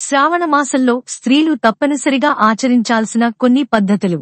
శ్రావణ మాసంలో స్త్రీలు తప్పనిసరిగా ఆచరించాల్సిన కొన్ని పద్ధతులు,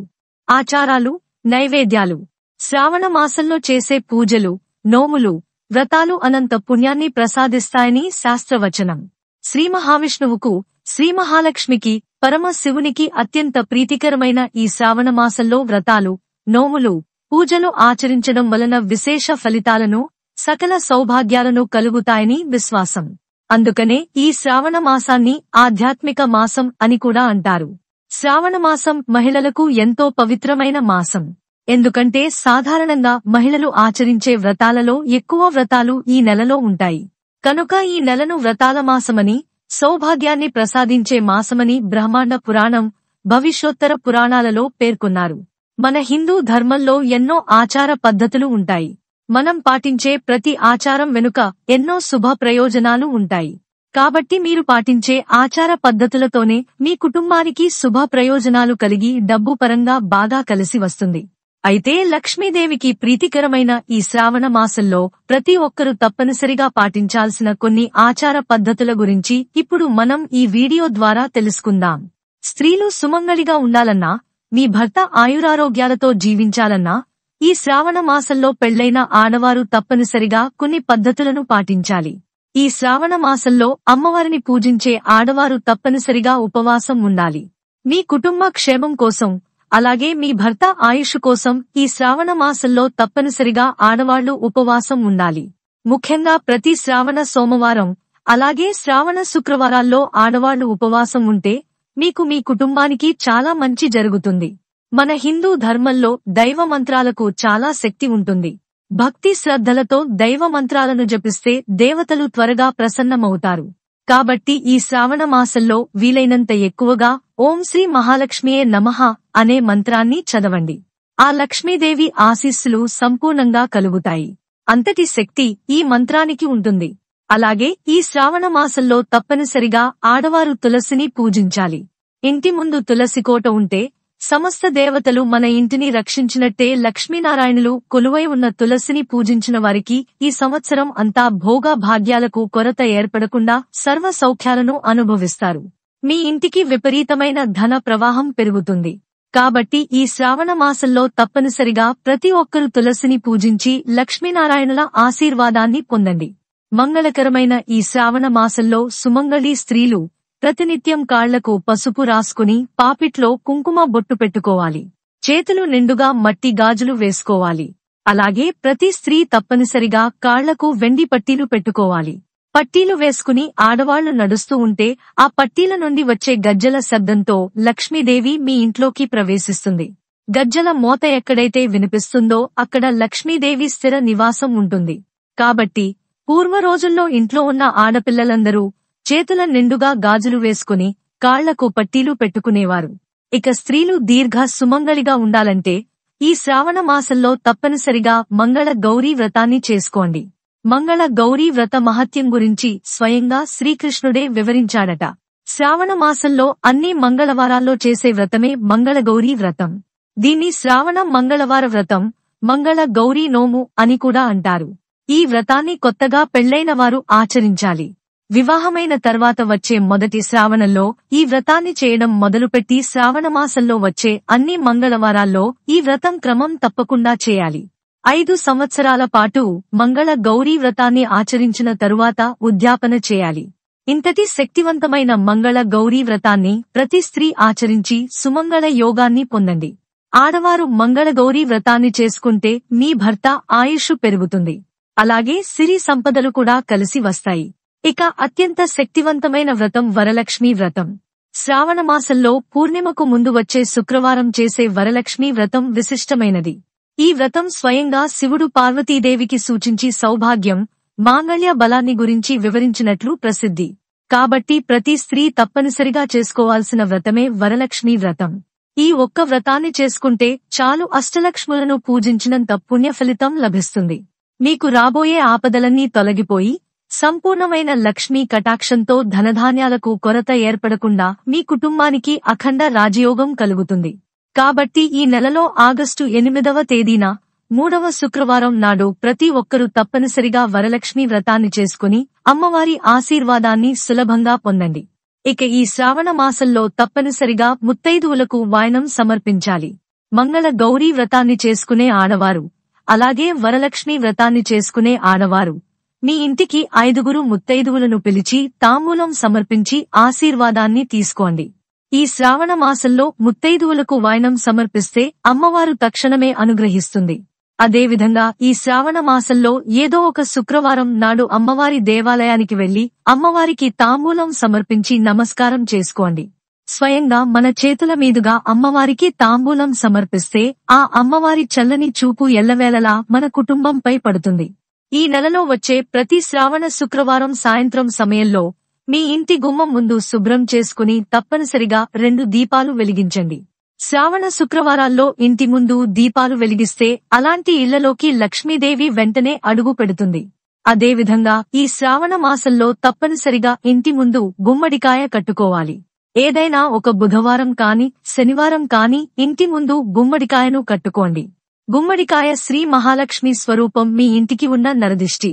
ఆచారాలు, నైవేద్యాలు. శ్రావణ మాసంలో చేసే పూజలు, నోములు, వ్రతాలు అనంత పుణ్యాన్ని ప్రసాదిస్తాయని శాస్త్రవచనం. శ్రీ మహావిష్ణువుకు, శ్రీ మహాలక్ష్మికి, పరమ శివునికి అత్యంత ప్రీతికరమైన ఈ శ్రావణ మాసంలో వ్రతాలు, నోములు, పూజలు ఆచరించడం వలన విశేష ఫలితాలను, సకల సౌభాగ్యాలను కలుగుతాయని విశ్వాసం. అందుకనే ఈ శ్రావణ మాసాన్ని ఆధ్యాత్మిక మాసం అని కూడా అంటారు. శ్రావణ మాసం మహిళలకు ఎంతో పవిత్రమైన మాసం. ఎందుకంటే సాధారణంగా మహిళలు ఆచరించే వ్రతాలలో ఎక్కువ వ్రతాలు ఈ నెలలో ఉంటాయి. కనుక ఈ నెలను వ్రతాల మాసమని, సౌభాగ్యాన్ని ప్రసాదించే మాసమని బ్రహ్మాండ పురాణం, భవిష్యోత్తర పురాణాలలో పేర్కొన్నారు. మన హిందూ ధర్మంలో ఎన్నో ఆచార పద్ధతులు ఉంటాయి. మనం పాటించే ప్రతి ఆచారం వెనుక ఎన్నో శుభ ప్రయోజనాలు ఉంటాయి. కాబట్టి మీరు పాటించే ఆచార పద్ధతులతోనే మీ కుటుంబానికి శుభ ప్రయోజనాలు కలిగి డబ్బు పరంగా బాగా కలిసి వస్తుంది. అయితే లక్ష్మీదేవికి ప్రీతికరమైన ఈ శ్రావణ మాసంలో ప్రతి ఒక్కరూ తప్పనిసరిగా పాటించాల్సిన కొన్ని ఆచార పద్ధతుల గురించి ఇప్పుడు మనం ఈ వీడియో ద్వారా తెలుసుకుందాం. స్త్రీలు సుమంగళిగా ఉండాలన్నా, మీ భర్త ఆయురారోగ్యాలతో జీవించాలన్నా, ఈ శ్రావణ మాసంలో పెళ్లైన ఆడవారు తప్పనిసరిగా కొన్ని పద్ధతులను పాటించాలి. ఈ శ్రావణ మాసంలో అమ్మవారిని పూజించే ఆడవారు తప్పనిసరిగా ఉపవాసం ఉండాలి. మీ కుటుంబ క్షేమం కోసం, అలాగే మీ భర్త ఆయుష్ కోసం ఈ శ్రావణ మాసంలో తప్పనిసరిగా ఆడవాళ్లు ఉపవాసం ఉండాలి. ముఖ్యంగా ప్రతి శ్రావణ సోమవారం, అలాగే శ్రావణ శుక్రవారాల్లో ఆడవాళ్లు ఉపవాసం ఉంటే మీకు, మీ కుటుంబానికి చాలా మంచి జరుగుతుంది. మన హిందూ ధర్మంలో దైవ మంత్రాలకు చాలా శక్తి ఉంటుంది. భక్తి శ్రద్ధలతో దైవ మంత్రాలను జపిస్తే దేవతలు త్వరగా ప్రసన్నమవుతారు. కాబట్టి ఈ శ్రావణ మాసంలో వీలైనంత ఎక్కువగా ఓం శ్రీ మహాలక్ష్మియే నమః అనే మంత్రాన్ని చదవండి. ఆ లక్ష్మీదేవి ఆశీస్సులు సంపూర్ణంగా కలుగుతాయి. అంతటి శక్తి ఈ మంత్రానికి ఉంటుంది. అలాగే ఈ శ్రావణ మాసంలో తప్పనిసరిగా ఆడవారు తులసిని పూజించాలి. ఇంటి ముందు తులసి కోట ఉంటే సమస్త దేవతలు మన ఇంటిని రక్షించినట్టే. లక్ష్మీనారాయణులు కొలువై ఉన్న తులసిని పూజించిన వారికి ఈ సంవత్సరం అంతా భోగ భాగ్యాలకు కొరత ఏర్పడకుండా సర్వ సౌఖ్యాలను అనుభవిస్తారు. మీ ఇంటికి విపరీతమైన ధన ప్రవాహం పెరుగుతుంది. కాబట్టి ఈ శ్రావణ మాసంలో తప్పనిసరిగా ప్రతి ఒక్కరూ తులసిని పూజించి లక్ష్మీనారాయణుల ఆశీర్వాదాన్ని పొందండి. మంగళకరమైన ఈ శ్రావణ మాసంలో సుమంగళీ స్త్రీలు ప్రతినిత్యం కాళ్లకు పసుపు రాసుకుని పాపిట్లో కుంకుమ బొట్టు పెట్టుకోవాలి. చేతులు నిండుగా మట్టి గాజులు వేసుకోవాలి. అలాగే ప్రతి స్త్రీ తప్పనిసరిగా కాళ్లకు వెండి పట్టీలు పెట్టుకోవాలి. పట్టీలు వేసుకుని ఆడవాళ్లు నడుస్తూ ఉంటే ఆ పట్టీల నుండి వచ్చే గజ్జల శబ్దంతో లక్ష్మీదేవి మీ ఇంట్లోకి ప్రవేశిస్తుంది. గజ్జల మోత ఎక్కడైతే వినిపిస్తుందో అక్కడ లక్ష్మీదేవి స్థిర నివాసం ఉంటుంది. కాబట్టి పూర్వ రోజుల్లో ఇంట్లో ఉన్న ఆడపిల్లలందరూ చేతుల నిండుగా గాజులు వేసుకుని కాళ్లకు పట్టీలు పెట్టుకునేవారు. ఇక స్త్రీలు దీర్ఘ సుమంగళిగా ఉండాలంటే ఈ శ్రావణ మాసంలో తప్పనిసరిగా మంగళ గౌరీ వ్రతాన్ని చేసుకోండి. మంగళ గౌరీ వ్రత మహత్యం గురించి స్వయంగా శ్రీకృష్ణుడే వివరించాడట. శ్రావణ మాసంలో అన్ని మంగళవారాల్లో చేసే వ్రతమే మంగళ గౌరీ వ్రతం. దీన్ని శ్రావణ మంగళవార వ్రతం, మంగళ గౌరీ నోము అని కూడా అంటారు. ఈ వ్రతాన్ని కొత్తగా పెళ్లైన వారు ఆచరించాలి. వివాహమైన తర్వాత వచ్చే మొదటి శ్రావణంలో ఈ వ్రతాన్ని చేయడం మొదలుపెట్టి శ్రావణ మాసంలో వచ్చే అన్ని మంగళవారాల్లో ఈ వ్రతం క్రమం తప్పకుండా చేయాలి. 5 సంవత్సరాల పాటు మంగళ గౌరీ వ్రతాన్ని ఆచరించిన తరువాత ఉద్యాపన చేయాలి. ఇంతటి శక్తివంతమైన మంగళ గౌరీ వ్రతాన్ని ప్రతి స్త్రీ ఆచరించి సుమంగళ యోగాన్ని పొందండి. ఆడవారు మంగళ గౌరీ వ్రతాన్ని చేసుకుంటే మీ భర్త ఆయుష్ పెరుగుతుంది. అలాగే సిరి సంపదలు కూడా కలిసి వస్తాయి. ఇక అత్యంత శక్తివంతమైన వ్రతం వరలక్ష్మీ వ్రతం. శ్రావణ మాసంలో పూర్ణిమకు ముందు వచ్చే శుక్రవారం చేసే వరలక్ష్మీ వ్రతం విశిష్టమైనది. ఈ వ్రతం స్వయంగా శివుడు పార్వతీదేవికి సూచించి సౌభాగ్యం, మాంగళ్య బలాన్ని గురించి వివరించినట్లు ప్రసిద్ధి. కాబట్టి ప్రతి స్త్రీ తప్పనిసరిగా చేసుకోవాల్సిన వ్రతమే వరలక్ష్మీ వ్రతం. ఈ ఒక్క వ్రతాన్ని చేసుకుంటే చాలు, అష్టలక్ష్ములను పూజించినంత పుణ్య ఫలితం లభిస్తుంది. మీకు రాబోయే ఆపదలన్నీ తొలగిపోయి సంపూర్ణమైన లక్ష్మీ కటాక్షంతో ధనధాన్యాలకు కొరత ఏర్పడకుండా మీ కుటుంబానికి అఖండ రాజయోగం కలుగుతుంది. కాబట్టి ఈ నెలలో ఆగస్టు 8వ తేదీన 3వ శుక్రవారం నాడు ప్రతి ఒక్కరూ తప్పనిసరిగా వరలక్ష్మి వ్రతాన్ని చేసుకుని అమ్మవారి ఆశీర్వాదాన్ని సులభంగా పొందండి. ఇక ఈ శ్రావణ మాసంలో తప్పనిసరిగా ముత్తైదువులకు వాయనం సమర్పించాలి. మంగళ గౌరీ వ్రతాన్ని చేసుకునే ఆడవారు, అలాగే వరలక్ష్మి వ్రతాన్ని చేసుకునే ఆడవారు మీ ఇంటికి 5 ముత్తైదువులను పిలిచి తాంబూలం సమర్పించి ఆశీర్వాదాన్ని తీసుకోండి. ఈ శ్రావణ మాసంలో ముత్తైదువులకు వాయనం సమర్పిస్తే అమ్మవారు తక్షణమే అనుగ్రహిస్తుంది. అదేవిధంగా ఈ శ్రావణ మాసంలో ఏదో ఒక శుక్రవారం నాడు అమ్మవారి దేవాలయానికి వెళ్లి అమ్మవారికి తాంబూలం సమర్పించి నమస్కారం చేసుకోండి. స్వయంగా మన చేతుల మీదుగా అమ్మవారికి తాంబూలం సమర్పిస్తే ఆ అమ్మవారి చల్లని చూపు ఎల్లవేళలా మన కుటుంబంపై పడుతుంది. ఈ నెలలో వచ్చే ప్రతి శ్రావణ శుక్రవారం సాయంత్రం సమయంలో మీ ఇంటి గుమ్మం ముందు శుభ్రం చేసుకుని తప్పనిసరిగా 2 దీపాలు వెలిగించండి. శ్రావణ శుక్రవారాల్లో ఇంటి ముందు దీపాలు వెలిగిస్తే అలాంటి ఇళ్లలోకి లక్ష్మీదేవి వెంటనే అడుగు పెడుతుంది. అదేవిధంగా ఈ శ్రావణ మాసంలో తప్పనిసరిగా ఇంటి ముందు గుమ్మడికాయ కట్టుకోవాలి. ఏదైనా ఒక బుధవారం కాని శనివారం కాని ఇంటి ముందు గుమ్మడికాయను కట్టుకోండి. గుమ్మడికాయ శ్రీ మహాలక్ష్మి స్వరూపం. మీ ఇంటికి ఉన్న నరదిష్టి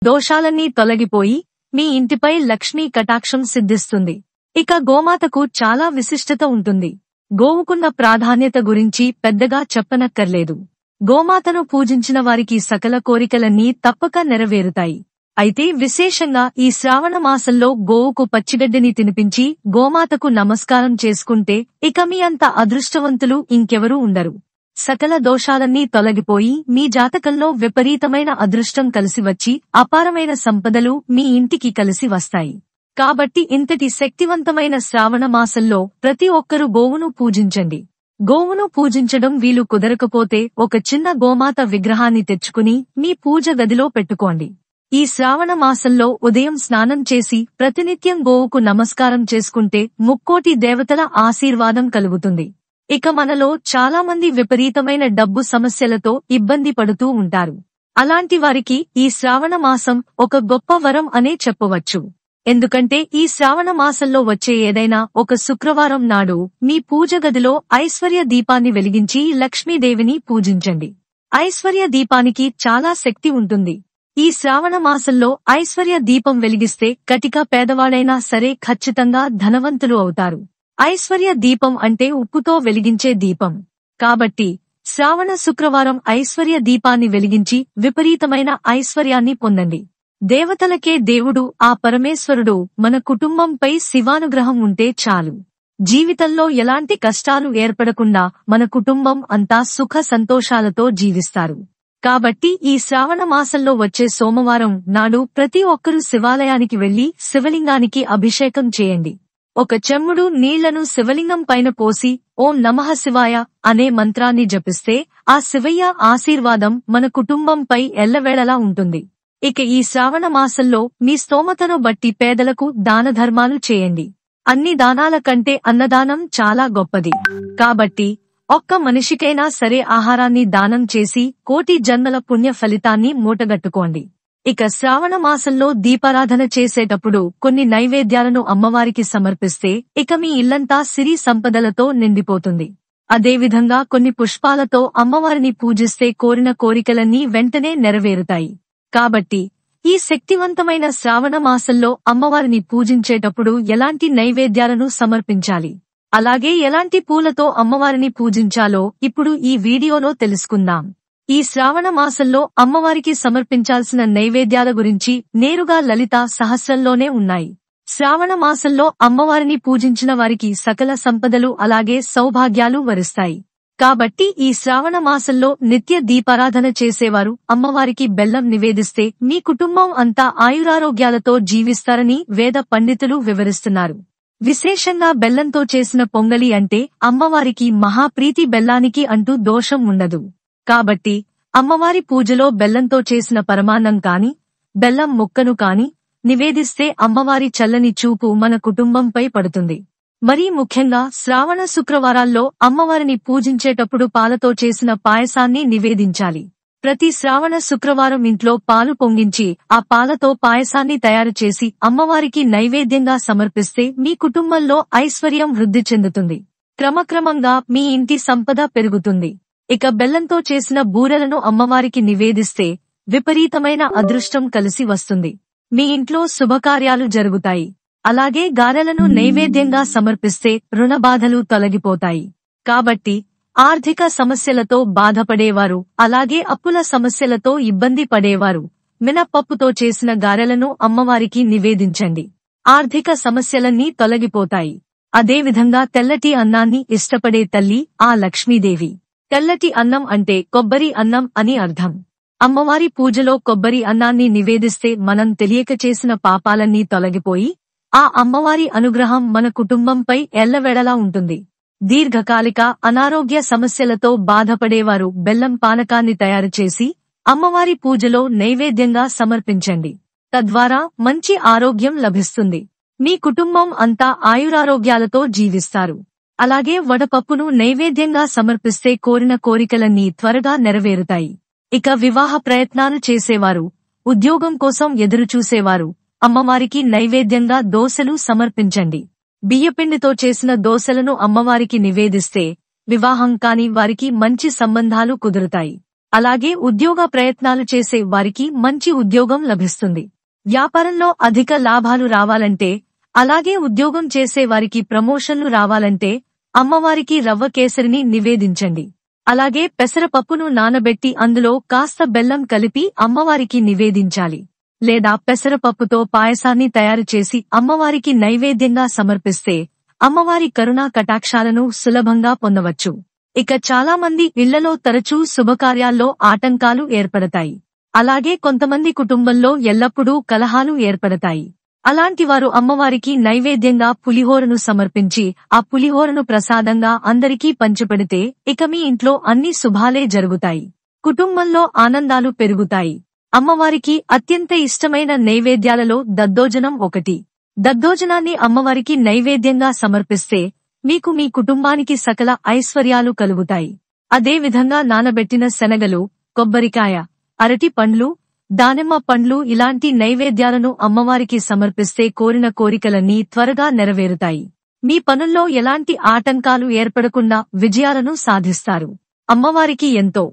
దోషాలన్నీ తొలగిపోయి మీ ఇంటిపై లక్ష్మీ కటాక్షం సిద్ధిస్తుంది. ఇక గోమాతకు చాలా విశిష్టత ఉంటుంది. గోవుకున్న ప్రాధాన్యత గురించి పెద్దగా చెప్పనక్కర్లేదు. గోమాతను పూజించిన వారికి సకల కోరికలన్నీ తప్పక నెరవేరుతాయి. అయితే విశేషంగా ఈ శ్రావణ మాసంలో గోవుకు పచ్చిగడ్డిని తినిపించి గోమాతకు నమస్కారం చేసుకుంటే ఇక మీ అంత అదృష్టవంతులు ఇంకెవరూ ఉండరు. సకల దోషాలన్నీ తొలగిపోయి మీ జాతకంలో విపరీతమైన అదృష్టం కలిసి వచ్చి అపారమైన సంపదలు మీ ఇంటికి కలిసి వస్తాయి. కాబట్టి ఇంతటి శక్తివంతమైన శ్రావణ మాసంలో ప్రతి ఒక్కరూ గోవును పూజించండి. గోవును పూజించడం వీలు కుదరకపోతే ఒక చిన్న గోమాత విగ్రహాన్ని తెచ్చుకుని మీ పూజ గదిలో పెట్టుకోండి. ఈ శ్రావణ మాసంలో ఉదయం స్నానం చేసి ప్రతినిత్యం గోవుకు నమస్కారం చేసుకుంటే ముక్కోటి దేవతల ఆశీర్వాదం కలుగుతుంది. ఇక మనలో చాలా మంది విపరీతమైన డబ్బు సమస్యలతో ఇబ్బంది పడుతూ ఉంటారు. అలాంటి వారికి ఈ శ్రావణ మాసం ఒక గొప్ప వరం అనే చెప్పవచ్చు. ఎందుకంటే ఈ శ్రావణ మాసంలో వచ్చే ఏదైనా ఒక శుక్రవారం నాడు మీ పూజ గదిలో ఐశ్వర్య దీపాన్ని వెలిగించి లక్ష్మీదేవిని పూజించండి. ఐశ్వర్య దీపానికి చాలా శక్తి ఉంటుంది. ఈ శ్రావణ మాసంలో ఐశ్వర్య దీపం వెలిగిస్తే కటిక పేదవాడైనా సరే ఖచ్చితంగా ధనవంతులు అవుతారు. ఐశ్వర్య దీపం అంటే ఉప్పుతో వెలిగించే దీపం. కాబట్టి శ్రావణ శుక్రవారం ఐశ్వర్య దీపాన్ని వెలిగించి విపరీతమైన ఐశ్వర్యాన్ని పొందండి. దేవతలకే దేవుడు ఆ పరమేశ్వరుడు మన కుటుంబంపై శివానుగ్రహం ఉంటే చాలు. జీవితంలో ఎలాంటి కష్టాలు ఏర్పడకుండా మన కుటుంబం అంతా సుఖ సంతోషాలతో జీవిస్తారు. కాబట్టి ఈ శ్రావణ మాసంలో వచ్చే సోమవారం నాడు ప్రతి ఒక్కరూ శివాలయానికి వెళ్లి శివలింగానికి అభిషేకం చేయండి. ఒక చెంబుడు నీళ్లను శివలింగం పైన పోసి ఓం నమః శివాయ అనే మంత్రాన్ని జపిస్తే ఆ శివయ్య ఆశీర్వాదం మన కుటుంబంపై ఎల్లవేళలా ఉంటుంది. ఇక ఈ శ్రావణ మాసంలో మీ స్తోమతను బట్టి పేదలకు దానధర్మాలు చేయండి. అన్ని దానాల కంటే అన్నదానం చాలా గొప్పది. కాబట్టి ఒక్క మనిషికైనా సరే ఆహారాన్ని దానం చేసి కోటి జన్మల పుణ్య ఫలితాన్ని మూటగట్టుకోండి. ఇక శ్రావణ మాసంలో దీపారాధన చేసేటప్పుడు కొన్ని నైవేద్యాలను అమ్మవారికి సమర్పిస్తే ఇక మీ ఇల్లంతా సిరి సంపదలతో నిండిపోతుంది. అదేవిధంగా కొన్ని పుష్పాలతో అమ్మవారిని పూజిస్తే కోరిన కోరికలన్నీ వెంటనే నెరవేరుతాయి. కాబట్టి ఈ శక్తివంతమైన శ్రావణ మాసంలో అమ్మవారిని పూజించేటప్పుడు ఎలాంటి నైవేద్యాలను సమర్పించాలి, అలాగే ఎలాంటి పూలతో అమ్మవారిని పూజించాలో ఇప్పుడు ఈ వీడియోలో తెలుసుకుందాం. ఈ శ్రావణ మాసంలో అమ్మవారికి సమర్పించాల్సిన నైవేద్యాల గురించి నేరుగా లలిత సహస్రంలోనే ఉన్నాయి. శ్రావణ మాసంలో అమ్మవారిని పూజించిన వారికి సకల సంపదలు అలాగే సౌభాగ్యాలు వరిస్తాయి. కాబట్టి ఈ శ్రావణ మాసంలో నిత్య దీపారాధన చేసేవారు అమ్మవారికి బెల్లం నివేదిస్తే మీ కుటుంబం అంతా ఆయురారోగ్యాలతో జీవిస్తారని వేద పండితులు వివరిస్తున్నారు. విశేషంగా బెల్లంతో చేసిన పొంగలి అంటే అమ్మవారికి మహాప్రీతి. బెల్లానికి అంటూ దోషం ఉండదు. కాబట్టి అమ్మవారి పూజలో బెల్లంతో చేసిన పరమాన్నం కాని బెల్లం ముక్కను కాని నివేదిస్తే అమ్మవారి చల్లని చూపు మన కుటుంబంపై పడుతుంది. మరీ ముఖ్యంగా శ్రావణ శుక్రవారాల్లో అమ్మవారిని పూజించేటప్పుడు పాలతో చేసిన పాయసాన్ని నివేదించాలి. ప్రతి శ్రావణ శుక్రవారం ఇంట్లో పాలు పొంగించి ఆ పాలతో పాయసాన్ని తయారు చేసి అమ్మవారికి నైవేద్యంగా సమర్పిస్తే మీ కుటుంబంలో ఐశ్వర్యం వృద్ధి చెందుతుంది. క్రమక్రమంగా మీ ఇంటి సంపద పెరుగుతుంది. ఇక బెల్లంతో చేసిన బూరెలను అమ్మవారికి నివేదిస్తే విపరీతమైన అదృష్టం కలిసి వస్తుంది. మీ ఇంట్లో శుభకార్యాలు జరుగుతాయి. అలాగే గారెలను నైవేద్యంగా సమర్పిస్తే రుణబాధలు తొలగిపోతాయి. కాబట్టి ఆర్థిక సమస్యలతో బాధపడేవారు, అలాగే అప్పుల సమస్యలతో ఇబ్బంది పడేవారు మినప్పప్పుతో చేసిన గారెలను అమ్మవారికి నివేదించండి. ఆర్థిక సమస్యలన్నీ తొలగిపోతాయి. అదేవిధంగా తెల్లటి అన్నాన్ని ఇష్టపడే తల్లి ఆ లక్ష్మీదేవి. తెల్లటి అన్నం అంటే కొబ్బరి అన్నం అని అర్థం. అమ్మవారి పూజలో కొబ్బరి అన్నాన్ని నివేదిస్తే మనం తెలియక చేసిన పాపాలన్నీ తొలగిపోయి ఆ అమ్మవారి అనుగ్రహం మన కుటుంబంపై ఎల్లవేళలా ఉంటుంది. దీర్ఘకాలిక అనారోగ్య సమస్యలతో బాధపడేవారు బెల్లం పానకాన్ని తయారుచేసి అమ్మవారి పూజలో నైవేద్యంగా సమర్పించండి. తద్వారా మంచి ఆరోగ్యం లభిస్తుంది. మీ కుటుంబం అంతా ఆయురారోగ్యాలతో జీవిస్తారు. అలాగే వడపప్పును నైవేద్యంగా సమర్పిస్తే కోరిన కోరికలన్నీ త్వరగా నెరవేరుతాయి. ఇక వివాహ ప్రయత్నాలు చేసేవారు, ఉద్యోగం కోసం ఎదురుచూసేవారు అమ్మవారికి నైవేద్యంగా దోసెలు సమర్పించండి. బియ్యపిండితో చేసిన దోసెలను అమ్మవారికి నివేదిస్తే వివాహం కాని వారికి మంచి సంబంధాలు కుదురుతాయి. అలాగే ఉద్యోగ ప్రయత్నాలు చేసే వారికి మంచి ఉద్యోగం లభిస్తుంది. వ్యాపారంలో అధిక లాభాలు రావాలంటే, అలాగే ఉద్యోగం చేసే వారికి ప్రమోషన్లు రావాలంటే అమ్మవారికి రవ్వ కేసరిని నివేదించండి. అలాగే పెసరపప్పును నానబెట్టి అందులో కాస్త బెల్లం కలిపి అమ్మవారికి నివేదించాలి. లేదా పెసరపప్పుతో పాయసాన్ని తయారుచేసి అమ్మవారికి నైవేద్యంగా సమర్పిస్తే అమ్మవారి కరుణా కటాక్షాలను సులభంగా పొందవచ్చు. ఇక చాలామంది ఇళ్లలో తరచూ శుభకార్యాల్లో ఆటంకాలు ఏర్పడతాయి. అలాగే కొంతమంది కుటుంబంలో ఎల్లప్పుడూ కలహాలు ఏర్పడతాయి. అలాంటివారు అమ్మవారికి నైవేద్యంగా పులిహోరను సమర్పించి ఆ పులిహోరను ప్రసాదంగా అందరికీ పంచిపెడితే ఇక మీ ఇంట్లో అన్ని శుభాలే జరుగుతాయి. కుటుంబంలో ఆనందాలు పెరుగుతాయి. అమ్మవారికి అత్యంత ఇష్టమైన నైవేద్యాలలో దద్దోజనం ఒకటి. దద్దోజనాన్ని అమ్మవారికి నైవేద్యంగా సమర్పిస్తే మీకు మీ కుటుంబానికి సకల ఐశ్వర్యాలు కలుగుతాయి. అదేవిధంగా నానబెట్టిన శనగలు, కొబ్బరికాయ, అరటి పండ్లు, దానిమ్మ పండ్లు ఇలాంటి నైవేద్యాలను అమ్మవారికి సమర్పిస్తే కోరిన కోరికలన్నీ త్వరగా నెరవేరుతాయి. మీ పనుల్లో ఎలాంటి ఆటంకాలు ఏర్పడకుండా విజయాలను సాధిస్తారు. అమ్మవారికి ఎంతో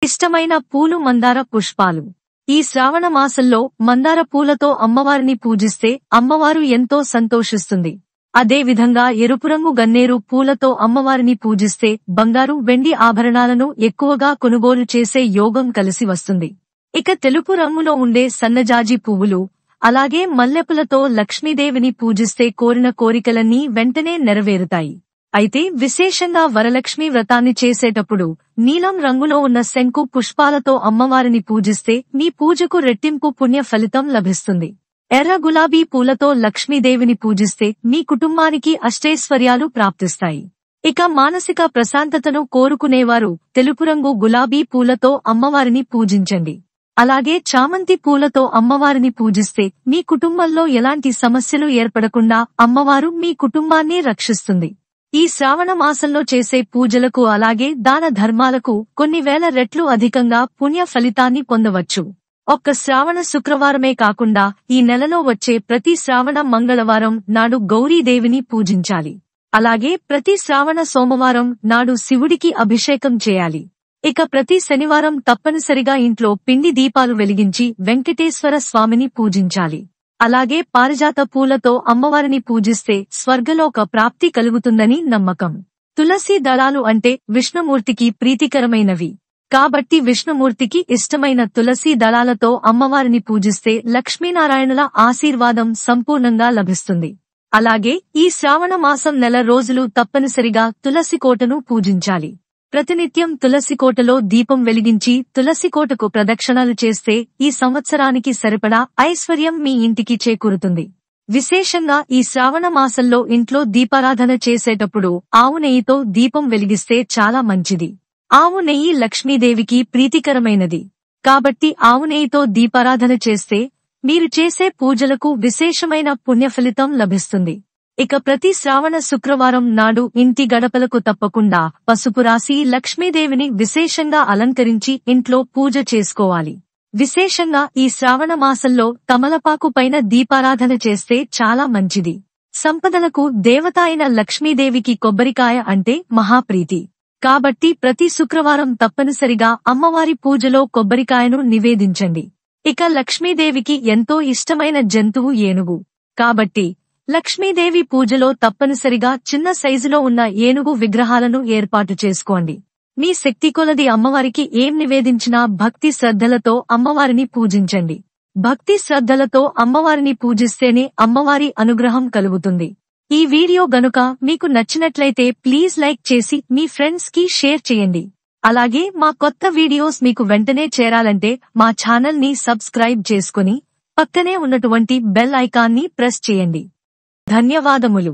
ఇష్టమైన పూలు మందార పుష్పాలు. ఈ శ్రావణ మాసంలో మందార పూలతో అమ్మవారిని పూజిస్తే అమ్మవారు ఎంతో సంతోషిస్తుంది. అదేవిధంగా ఎరుపు రంగు గన్నేరు పూలతో అమ్మవారిని పూజిస్తే బంగారు, వెండి ఆభరణాలను ఎక్కువగా కొనుగోలు చేసే యోగం కలిసి వస్తుంది. ఇక తెలుపు రంగులో ఉండే సన్నజాజి పువ్వులు, అలాగే మల్లెపూలతో లక్ష్మీదేవిని పూజిస్తే కోరిన కోరికలన్నీ వెంటనే నెరవేరుతాయి. అయితే విశేషంగా వరలక్ష్మి వ్రతాన్ని చేసేటప్పుడు నీలం రంగులో ఉన్న శంకు పుష్పాలతో అమ్మవారిని పూజిస్తే మీ పూజకు రెట్టింపు పుణ్య ఫలితం లభిస్తుంది. ఎర్ర గులాబీ పూలతో లక్ష్మీదేవిని పూజిస్తే మీ కుటుంబానికి అష్టైశ్వర్యాలు ప్రాప్తిస్తాయి. ఇక మానసిక ప్రశాంతతను కోరుకునేవారు తెలుపు రంగు గులాబీ పూలతో అమ్మవారిని పూజించండి. అలాగే చామంతి పూలతో అమ్మవారిని పూజిస్తే మీ కుటుంబంలో ఎలాంటి సమస్యలు ఏర్పడకుండా అమ్మవారు మీ కుటుంబాన్ని రక్షిస్తుంది. ఈ శ్రావణ మాసంలో చేసే పూజలకు అలాగే దాన ధర్మాలకు కొన్ని వేల రెట్లు అధికంగా పుణ్య ఫలితాన్ని పొందవచ్చు. ఒక్క శ్రావణ శుక్రవారమే కాకుండా ఈ నెలలో వచ్చే ప్రతి శ్రావణ మంగళవారం నాడు గౌరీదేవిని పూజించాలి. అలాగే ప్రతి శ్రావణ సోమవారం నాడు శివుడికి అభిషేకం చేయాలి. ఇక ప్రతి శనివారం తప్పనిసరిగా ఇంట్లో పిండి దీపాలు వెలిగించి వెంకటేశ్వర స్వామిని పూజించాలి. అలాగే పారిజాత పూలతో అమ్మవారిని పూజిస్తే స్వర్గలోక ప్రాప్తి కలుగుతుందని నమ్మకం. తులసి దళాలు అంటే విష్ణుమూర్తికి ప్రీతికరమైనవి. కాబట్టి విష్ణుమూర్తికి ఇష్టమైన తులసి దళాలతో అమ్మవారిని పూజిస్తే లక్ష్మీనారాయణుల ఆశీర్వాదం సంపూర్ణంగా లభిస్తుంది. అలాగే ఈ శ్రావణ మాసం నెల రోజులు తప్పనిసరిగా తులసికోటను పూజించాలి. ప్రతినిత్యం తులసికోటలో దీపం వెలిగించి తులసికోటకు ప్రదక్షిణాలు చేస్తే ఈ సంవత్సరానికి సరిపడా ఐశ్వర్యం మీ ఇంటికి చేకూరుతుంది. విశేషంగా ఈ శ్రావణ మాసంలో ఇంట్లో దీపారాధన చేసేటప్పుడు ఆవు నెయ్యితో దీపం వెలిగిస్తే చాలా మంచిది. ఆవు నెయ్యి లక్ష్మీదేవికి ప్రీతికరమైనది. కాబట్టి ఆవు నెయ్యితో దీపారాధన చేస్తే మీరు చేసే పూజలకు విశేషమైన పుణ్యఫలితం లభిస్తుంది. ఇక ప్రతి శ్రావణ శుక్రవారం నాడు ఇంటి గడపలకు తప్పకుండా పసుపు రాసి లక్ష్మీదేవిని విశేషంగా అలంకరించి ఇంట్లో పూజ చేసుకోవాలి. విశేషంగా ఈ శ్రావణ మాసంలో తమలపాకు పైన దీపారాధన చేస్తే చాలా మంచిది. సంపదలకు దేవత అయిన లక్ష్మీదేవికి కొబ్బరికాయ అంటే మహాప్రీతి. కాబట్టి ప్రతి శుక్రవారం తప్పనిసరిగా అమ్మవారి పూజలో కొబ్బరికాయను నివేదించండి. ఇక లక్ష్మీదేవికి ఎంతో ఇష్టమైన జంతువు ఏనుగు. కాబట్టి లక్ష్మీదేవి పూజలో తప్పనిసరిగా చిన్న సైజులో ఉన్న ఏనుగు విగ్రహాలను ఏర్పాటు చేసుకోండి. మీ శక్తి కొలది అమ్మవారికి ఏం నివేదించినా భక్తి శ్రద్ధలతో అమ్మవారిని పూజించండి. భక్తి శ్రద్ధలతో అమ్మవారిని పూజిస్తేనే అమ్మవారి అనుగ్రహం కలుగుతుంది. ఈ వీడియో గనుక మీకు నచ్చినట్లయితే ప్లీజ్ లైక్ చేసి మీ ఫ్రెండ్స్ కి షేర్ చేయండి. అలాగే మా కొత్త వీడియోస్ మీకు వెంటనే చేరాలంటే మా ఛానల్ ని సబ్స్క్రైబ్ చేసుకుని పక్కనే ఉన్నటువంటి బెల్ ఐకాన్ ని ప్రెస్ చేయండి. ధన్యవాదములు.